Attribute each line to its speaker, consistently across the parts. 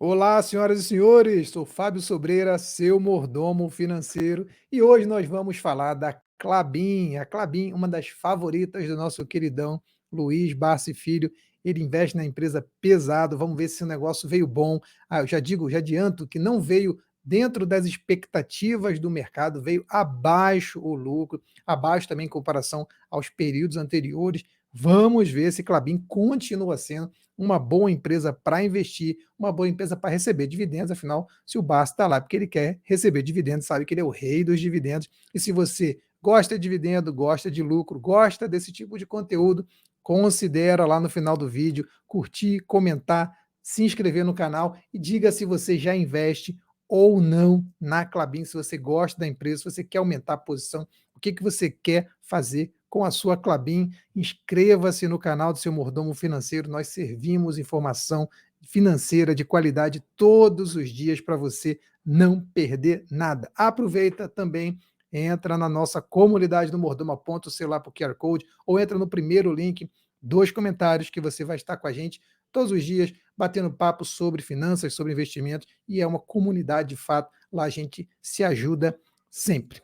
Speaker 1: Olá, senhoras e senhores, sou Fábio Sobreira, seu mordomo financeiro, e hoje nós vamos falar da Klabin. A Klabin, uma das favoritas do nosso queridão Luiz Barsi Filho. Ele investe na empresa pesado. Vamos ver se o negócio veio bom. Eu já digo, já adianto que não veio dentro das expectativas do mercado, veio abaixo o lucro, abaixo também em comparação aos períodos anteriores. Vamos ver se Klabin continua sendo uma boa empresa para investir, uma boa empresa para receber dividendos. Afinal, se o Barça está lá porque ele quer receber dividendos, sabe que ele é o rei dos dividendos. E se você gosta de dividendo, gosta de lucro, gosta desse tipo de conteúdo, considera lá no final do vídeo curtir, comentar, se inscrever no canal e diga se você já investe ou não na Klabin, se você gosta da empresa, se você quer aumentar a posição, o que você quer fazer com a sua Klabin. Inscreva-se no canal do Seu Mordomo Financeiro. Nós servimos informação financeira de qualidade todos os dias para você não perder nada. Aproveita também, entra na nossa comunidade do Mordomo, aponta o celular para o QR Code ou entra no primeiro link dos comentários que você vai estar com a gente todos os dias, batendo papo sobre finanças, sobre investimentos, e é uma comunidade de fato. Lá a gente se ajuda sempre.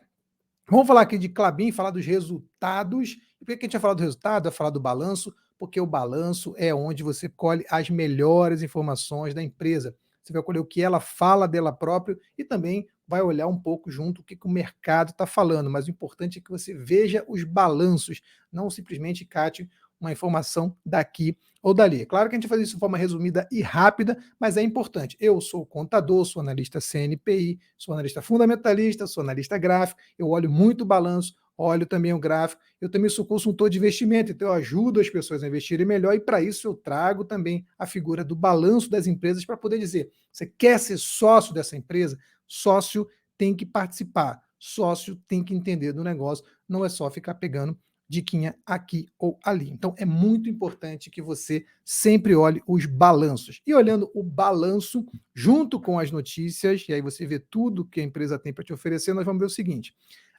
Speaker 1: Vamos falar aqui de Klabin, falar dos resultados. E por que a gente vai falar do resultado? Vai falar do balanço, porque o balanço é onde você colhe as melhores informações da empresa. Você vai colher o que ela fala dela própria e também vai olhar um pouco junto o que o mercado está falando. Mas o importante é que você veja os balanços, não simplesmente cate uma informação daqui ou dali. Claro que a gente faz isso de forma resumida e rápida, mas é importante. Eu sou contador, sou analista CNPI, sou analista fundamentalista, sou analista gráfico, eu olho muito o balanço, olho também o gráfico, eu também sou consultor de investimento, então eu ajudo as pessoas a investirem melhor e para isso eu trago também a figura do balanço das empresas para poder dizer, você quer ser sócio dessa empresa? Sócio tem que participar, sócio tem que entender do negócio, não é só ficar pegando diquinha aqui ou ali. Então é muito importante que você sempre olhe os balanços. E olhando o balanço junto com as notícias, e aí você vê tudo que a empresa tem para te oferecer, nós vamos ver o seguinte.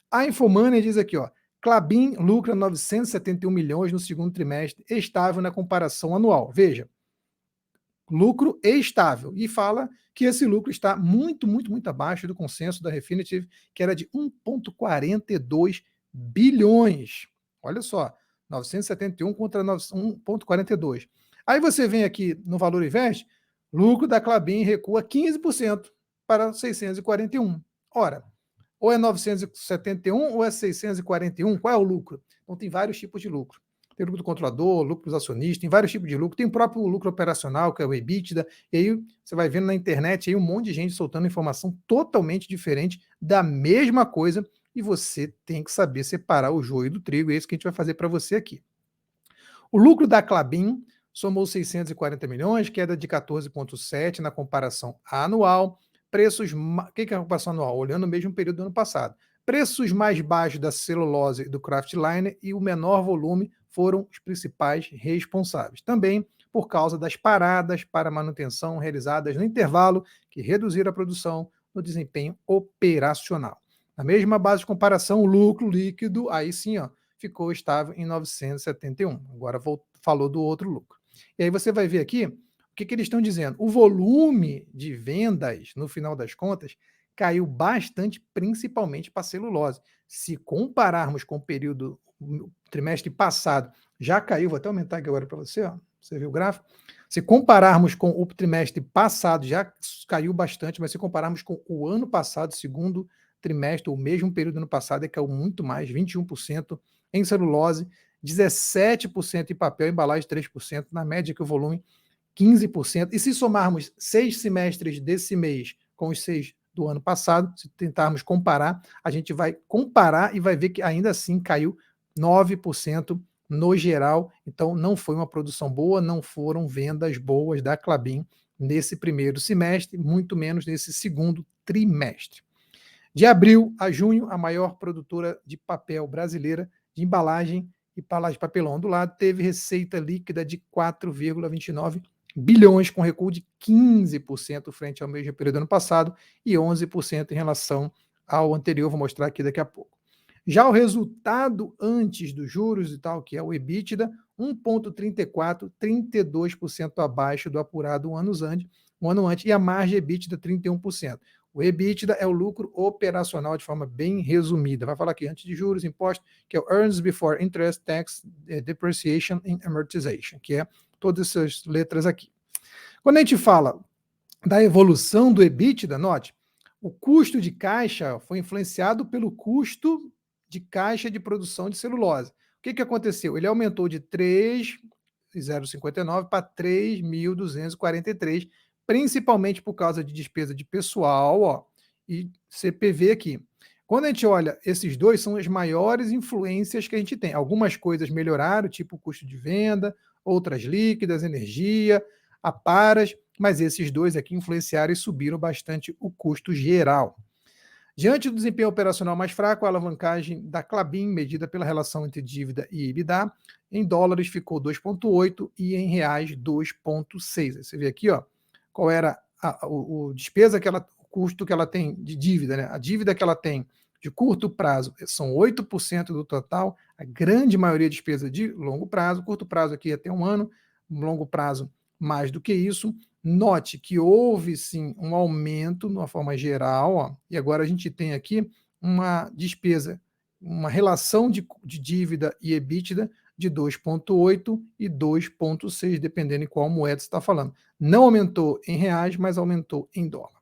Speaker 1: A Infomoney diz aqui, ó, Klabin lucra 971 milhões no segundo trimestre, estável na comparação anual. Veja, lucro estável. E fala que esse lucro está muito abaixo do consenso da Refinitiv, que era de 1,42 bilhões. Olha só, 971 contra 1,42. Aí você vem aqui no Valor Invest, lucro da Klabin recua 15% para 641. Ora, ou é 971 ou é 641, qual é o lucro? Então tem vários tipos de lucro. Tem lucro do controlador, lucro dos acionistas, tem vários tipos de lucro. Tem o próprio lucro operacional, que é o EBITDA, e aí você vai vendo na internet aí um monte de gente soltando informação totalmente diferente da mesma coisa, e você tem que saber separar o joio do trigo, e é isso que a gente vai fazer para você aqui. O lucro da Klabin somou 640 milhões, queda de 14,7% na comparação anual. Preços, o que é a comparação anual? Olhando o mesmo período do ano passado. Preços mais baixos da celulose e do kraftliner e o menor volume foram os principais responsáveis. Também por causa das paradas para manutenção realizadas no intervalo, que reduziram a produção no desempenho operacional. Na mesma base de comparação, o lucro líquido, aí sim, ó, ficou estável em 971. Agora falou do outro lucro. E aí você vai ver aqui o que eles estão dizendo. O volume de vendas, no final das contas, caiu bastante, principalmente para a celulose. Se compararmos com o período, o trimestre passado, já caiu, vou até aumentar aqui agora para você, ó, você viu o gráfico? Se compararmos com o trimestre passado, já caiu bastante, mas se compararmos com o ano passado, segundo trimestre, o mesmo período do ano passado, caiu muito mais, 21% em celulose, 17% em papel, embalagem 3%, na média que o volume 15%. E se somarmos 6 semestres desse mês com os 6 do ano passado, se tentarmos comparar, a gente vai comparar e vai ver que ainda assim caiu 9% no geral. Então não foi uma produção boa, não foram vendas boas da Klabin nesse primeiro semestre, muito menos nesse segundo trimestre. De abril a junho, a maior produtora de papel brasileira de embalagem e papelão do lado teve receita líquida de 4,29 bilhões, com recuo de 15% frente ao mesmo período do ano passado e 11% em relação ao anterior, vou mostrar aqui daqui a pouco. Já o resultado antes dos juros e tal, que é o EBITDA, 1,34, 32% abaixo do apurado um ano antes, e a margem EBITDA 31%. O EBITDA é o lucro operacional de forma bem resumida. Vai falar aqui antes de juros, impostos, que é o Earnings Before Interest, Tax, Depreciation and Amortization, que é todas essas letras aqui. Quando a gente fala da evolução do EBITDA, note, o custo de caixa foi influenciado pelo custo de caixa de produção de celulose. O que aconteceu? Ele aumentou de 3.059 para 3.243, principalmente por causa de despesa de pessoal, ó, e CPV aqui. Quando a gente olha, esses dois são as maiores influências que a gente tem. Algumas coisas melhoraram, tipo o custo de venda, outras líquidas, energia, aparas, mas esses dois aqui influenciaram e subiram bastante o custo geral. Diante do desempenho operacional mais fraco, a alavancagem da Klabin, medida pela relação entre dívida e EBITDA, em dólares ficou 2,8 e em reais 2,6. Você vê aqui, ó, qual era o despesa o custo que ela tem de dívida, né? A dívida que ela tem de curto prazo são 8% do total, a grande maioria é despesa de longo prazo, curto prazo aqui até um ano, longo prazo mais do que isso. Note que houve sim um aumento de uma forma geral, ó, e agora a gente tem aqui uma despesa, uma relação de dívida e EBITDA de 2,8 e 2,6, dependendo em qual moeda você está falando. Não aumentou em reais, mas aumentou em dólar.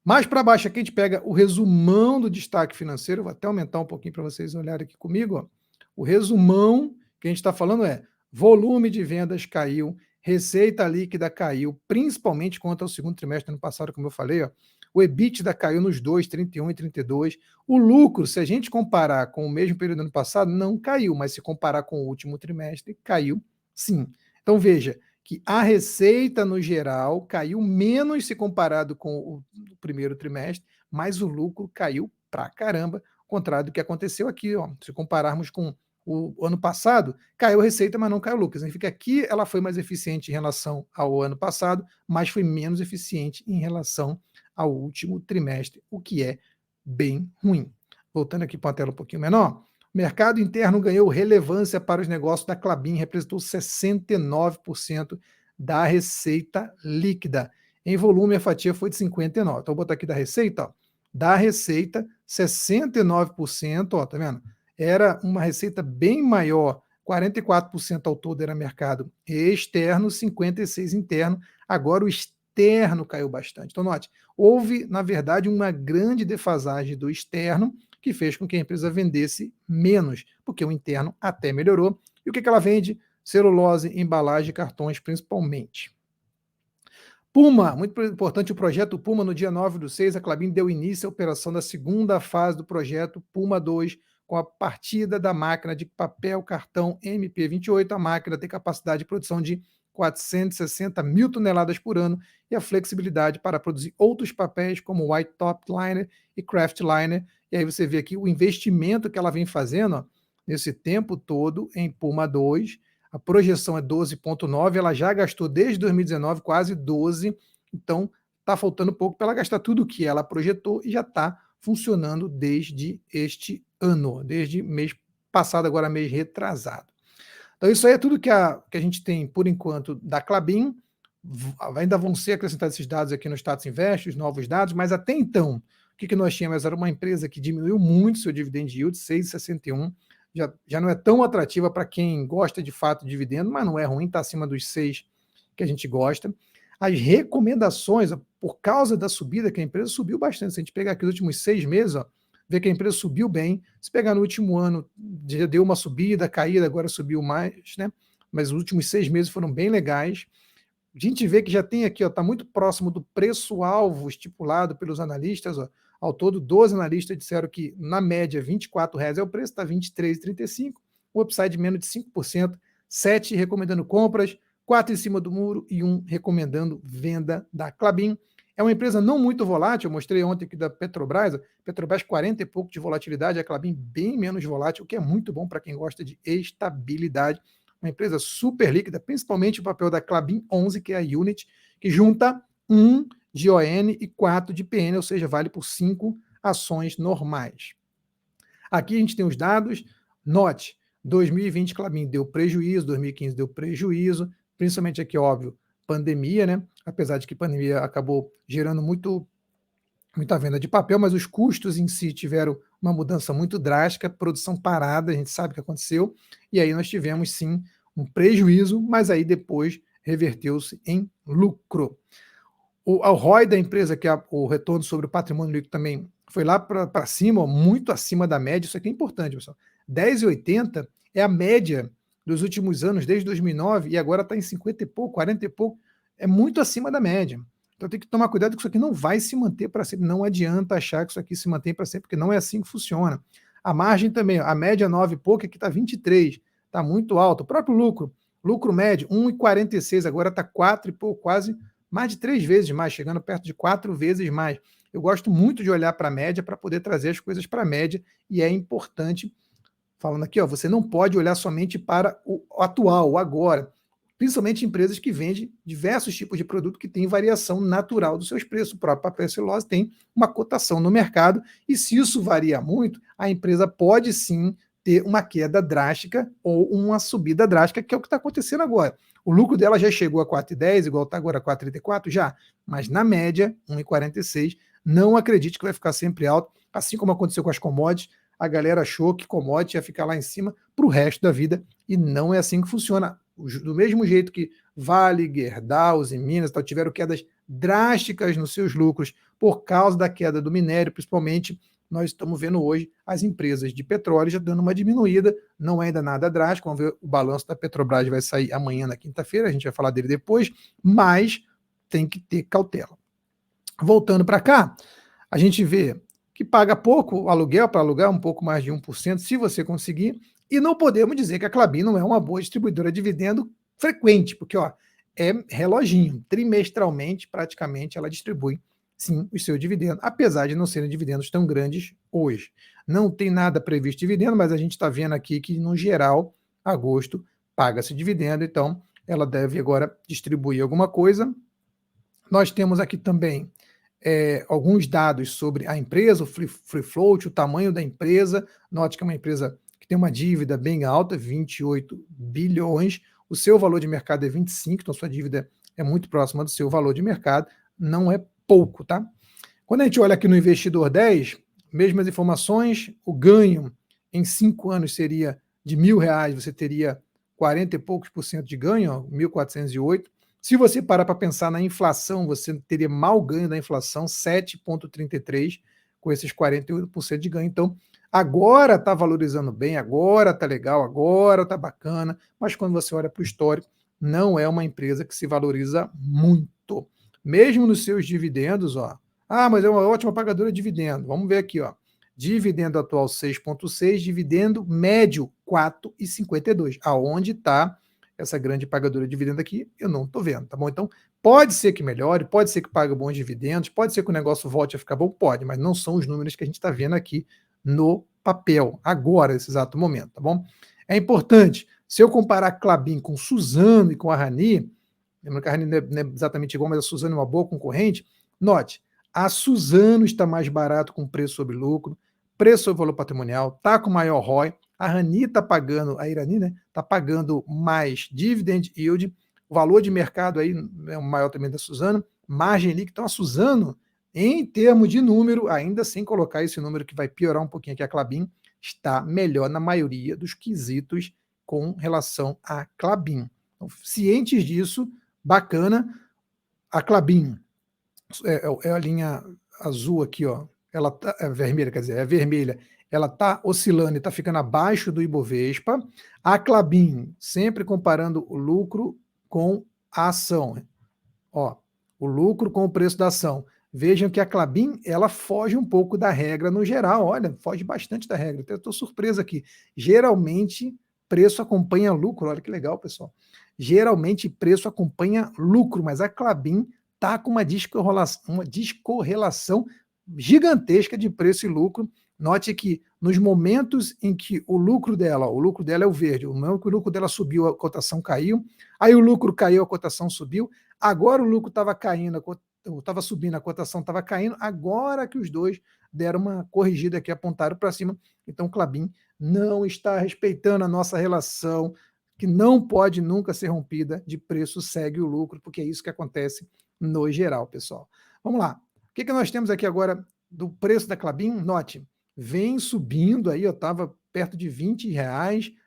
Speaker 1: Mais para baixo aqui a gente pega o resumão do destaque financeiro, vou até aumentar um pouquinho para vocês olharem aqui comigo. Ó. O resumão que a gente está falando é volume de vendas caiu, receita líquida caiu, principalmente quanto ao segundo trimestre do ano passado, como eu falei. Ó. O EBITDA caiu nos dois, 31 e 32. O lucro, se a gente comparar com o mesmo período do ano passado, não caiu, mas se comparar com o último trimestre, caiu sim. Então veja, que a receita, no geral, caiu menos se comparado com o primeiro trimestre, mas o lucro caiu pra caramba, ao contrário do que aconteceu aqui. Ó. Se compararmos com o ano passado, caiu a receita, mas não caiu o lucro. Significa que ela foi mais eficiente em relação ao ano passado, mas foi menos eficiente em relação ao último trimestre, o que é bem ruim. Voltando aqui para uma tela um pouquinho menor, o mercado interno ganhou relevância para os negócios da Klabin, representou 69% da receita líquida. Em volume, a fatia foi de 59%. Então, vou botar aqui da receita, ó. Da receita, 69%, ó, tá vendo? Era uma receita bem maior, 44% ao todo era mercado externo, 56% interno. Agora o externo caiu bastante. Então, note, houve, na verdade, uma grande defasagem do externo, que fez com que a empresa vendesse menos, porque o interno até melhorou. E o que ela vende? Celulose, embalagem e cartões, principalmente. Puma, muito importante o projeto Puma. No dia 9/6, a Klabin deu início à operação da segunda fase do projeto Puma 2, com a partida da máquina de papel cartão MP28. A máquina tem capacidade de produção de 460 mil toneladas por ano e a flexibilidade para produzir outros papéis como White Top Liner e Craft Liner. E aí você vê aqui o investimento que ela vem fazendo, ó, nesse tempo todo em Puma 2. A projeção é 12,9, ela já gastou desde 2019 quase 12, então está faltando pouco para ela gastar tudo o que ela projetou e já está funcionando desde este ano, desde mês passado, agora mês retrasado. Então isso aí é tudo que a gente tem por enquanto da Klabin. Ainda vão ser acrescentados esses dados aqui no Status Invest, os novos dados, mas até então, o que nós tínhamos era uma empresa que diminuiu muito seu dividend yield, 6,61, já não é tão atrativa para quem gosta de fato de dividendo, mas não é ruim, está acima dos 6 que a gente gosta. As recomendações, por causa da subida, que a empresa subiu bastante, se a gente pegar aqui os últimos 6 meses, ó, ver que a empresa subiu bem, se pegar no último ano, já deu uma subida, caída, agora subiu mais, né? Mas os últimos 6 meses foram bem legais. A gente vê que já tem aqui, está muito próximo do preço-alvo estipulado pelos analistas. Ó. Ao todo, 12 analistas disseram que, na média, R$ 24,00 é o preço, está R$ 23,35, o upside menos de 5%, 7 recomendando compras, 4 em cima do muro e 1 recomendando venda da Klabin. É uma empresa não muito volátil, eu mostrei ontem aqui da Petrobras, Petrobras 40 e pouco de volatilidade, a Klabin bem menos volátil, o que é muito bom para quem gosta de estabilidade. Uma empresa super líquida, principalmente o papel da Klabin 11, que é a unit, que junta 1 de ON e 4 de PN, ou seja, vale por 5 ações normais. Aqui a gente tem os dados, note, 2020, Klabin deu prejuízo, 2015 deu prejuízo, principalmente aqui, óbvio, pandemia, né? Apesar de que a pandemia acabou gerando muita venda de papel, mas os custos em si tiveram uma mudança muito drástica, produção parada, a gente sabe o que aconteceu, e aí nós tivemos sim um prejuízo, mas aí depois reverteu-se em lucro. O ROI da empresa, que é o retorno sobre o patrimônio líquido, também foi lá para cima, ó, muito acima da média. Isso aqui é importante, pessoal. 10,80 é a média dos últimos anos, desde 2009, e agora está em 50 e pouco, 40 e pouco. É muito acima da média. Então tem que tomar cuidado que isso aqui não vai se manter para sempre. Não adianta achar que isso aqui se mantém para sempre, porque não é assim que funciona. A margem também, a média 9 e pouco, aqui está 23, está muito alto. O próprio lucro médio, 1,46, agora está 4 e pouco, quase mais de 3 vezes mais, chegando perto de 4 vezes mais. Eu gosto muito de olhar para a média para poder trazer as coisas para a média, e é importante, falando aqui, ó, você não pode olhar somente para o atual, o agora, principalmente empresas que vendem diversos tipos de produto que têm variação natural dos seus preços. O próprio papel e celulose tem uma cotação no mercado, e se isso varia muito, a empresa pode sim ter uma queda drástica ou uma subida drástica, que é o que está acontecendo agora. O lucro dela já chegou a 4,10, igual está agora 4,34, já, mas na média, 1,46. Não acredite que vai ficar sempre alto, assim como aconteceu com as commodities. A galera achou que commodity ia ficar lá em cima para o resto da vida, e não é assim que funciona. Do mesmo jeito que Vale, Gerdau, e Minas tal, tiveram quedas drásticas nos seus lucros por causa da queda do minério, principalmente, nós estamos vendo hoje as empresas de petróleo já dando uma diminuída, não é ainda nada drástico. Vamos ver, o balanço da Petrobras vai sair amanhã, na quinta-feira, a gente vai falar dele depois, mas tem que ter cautela. Voltando para cá, a gente vê que paga pouco o aluguel, para alugar um pouco mais de 1%, se você conseguir, e não podemos dizer que a Klabin não é uma boa distribuidora de dividendo frequente, porque ó, é reloginho, trimestralmente, praticamente, ela distribui sim o seu dividendo, apesar de não serem dividendos tão grandes hoje. Não tem nada previsto de dividendo, mas a gente está vendo aqui que, no geral, agosto paga-se dividendo, então ela deve agora distribuir alguma coisa. Nós temos aqui também alguns dados sobre a empresa, o free float, o tamanho da empresa. Note que é uma empresa que tem uma dívida bem alta, 28 bilhões, o seu valor de mercado é 25, então sua dívida é muito próxima do seu valor de mercado, não é pouco, tá? Quando a gente olha aqui no investidor 10, mesmas informações, o ganho em 5 anos seria de R$ 1.000, você teria 40 e poucos por cento de ganho, 1.408. Se você parar para pensar na inflação, você teria mal ganho da inflação, 7,33, com esses 48% de ganho. Então, agora está valorizando bem, agora está legal, agora está bacana, mas quando você olha para o histórico, não é uma empresa que se valoriza muito. Mesmo nos seus dividendos, ó, mas é uma ótima pagadora de dividendo. Vamos ver aqui, ó. Dividendo atual 6,6, dividendo médio 4,52. Aonde está essa grande pagadora de dividendo aqui? Eu não estou vendo, tá bom? Então, pode ser que melhore, pode ser que pague bons dividendos, pode ser que o negócio volte a ficar bom, pode, mas não são os números que a gente está vendo aqui no papel, agora, nesse exato momento, tá bom? É importante, se eu comparar a Klabin com Suzano e com a Rani, lembra que a Rani não é exatamente igual, mas a Suzano é uma boa concorrente, note, a Suzano está mais barato com preço sobre lucro, preço sobre valor patrimonial, está com maior ROI, a Rani está pagando, a Irani, né, está pagando mais dividend yield, o valor de mercado aí é o maior também da Suzano, margem líquida. Então a Suzano, em termos de número, ainda sem colocar esse número que vai piorar um pouquinho aqui a Klabin, está melhor na maioria dos quesitos com relação à Klabin. Então, cientes disso, bacana. A Klabin é a linha azul aqui, ó. Ela tá, é vermelha, quer dizer, é vermelha. Ela está oscilando e está ficando abaixo do Ibovespa. A Klabin, sempre comparando o lucro com a ação. Ó, o lucro com o preço da ação. Vejam que a Klabin, ela foge um pouco da regra no geral. Olha, foge bastante da regra. Até estou surpreso aqui. Geralmente, preço acompanha lucro. Olha que legal, pessoal. Geralmente, preço acompanha lucro, mas a Klabin está com uma descorrelação gigantesca de preço e lucro. Note que nos momentos em que o lucro dela é o verde, no momento que o lucro dela subiu, a cotação caiu, aí o lucro caiu, a cotação subiu, agora o lucro estava caindo, estava subindo, a cotação estava caindo, agora que os dois deram uma corrigida aqui, apontaram para cima, então o Klabin não está respeitando a nossa relação, que não pode nunca ser rompida, de preço segue o lucro, porque é isso que acontece no geral, pessoal. Vamos lá. O que nós temos aqui agora do preço da Klabin? Note, vem subindo aí, estava perto de R$ 20,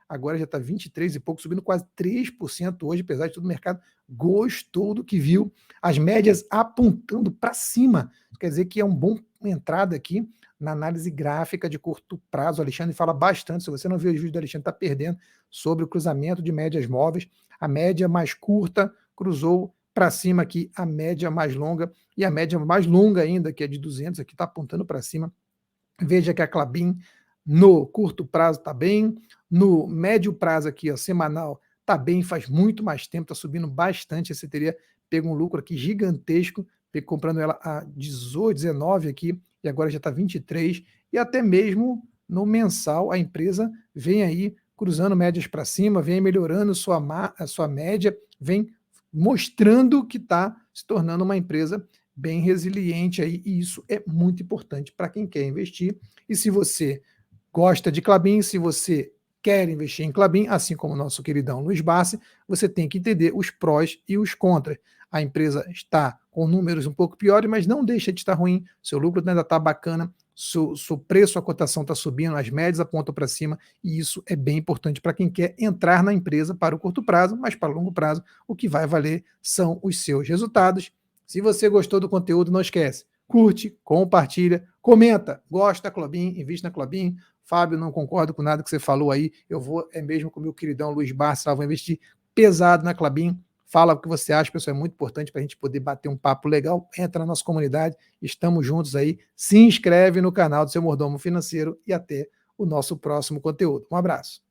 Speaker 1: agora já está 23 e pouco, subindo quase 3% hoje, apesar de todo o mercado gostou do que viu, as médias apontando para cima, quer dizer que é uma boa entrada aqui na análise gráfica de curto prazo. O Alexandre fala bastante, se você não viu os vídeos do Alexandre, está perdendo, sobre o cruzamento de médias móveis, a média mais curta cruzou para cima aqui a média mais longa, e a média mais longa ainda, que é de 200, aqui está apontando para cima. Veja que a Klabin no curto prazo está bem, no médio prazo aqui, ó, semanal, está bem, faz muito mais tempo, está subindo bastante, você teria pego um lucro aqui gigantesco, comprando ela a 18, 19 aqui, e agora já está 23, e até mesmo no mensal a empresa vem aí cruzando médias para cima, vem melhorando a sua média, vem mostrando que está se tornando uma empresa bem resiliente aí, e isso é muito importante para quem quer investir. E se você gosta de Klabin, se você quer investir em Klabin, assim como o nosso queridão Luiz Barsi, você tem que entender os prós e os contras. A empresa está com números um pouco piores, mas não deixa de estar ruim, seu lucro ainda está bacana, seu preço, a cotação está subindo, as médias apontam para cima, e isso é bem importante para quem quer entrar na empresa para o curto prazo, mas para o longo prazo, o que vai valer são os seus resultados. Se você gostou do conteúdo, não esquece, curte, compartilha, comenta, gosta da Klabin, investe na Klabin. Fábio, não concordo com nada que você falou aí, eu vou, é mesmo com o meu queridão Luiz Barça, vou investir pesado na Klabin. Fala o que você acha, pessoal, é muito importante para a gente poder bater um papo legal. Entra na nossa comunidade, estamos juntos aí. Se inscreve no canal do Seu Mordomo Financeiro e até o nosso próximo conteúdo. Um abraço.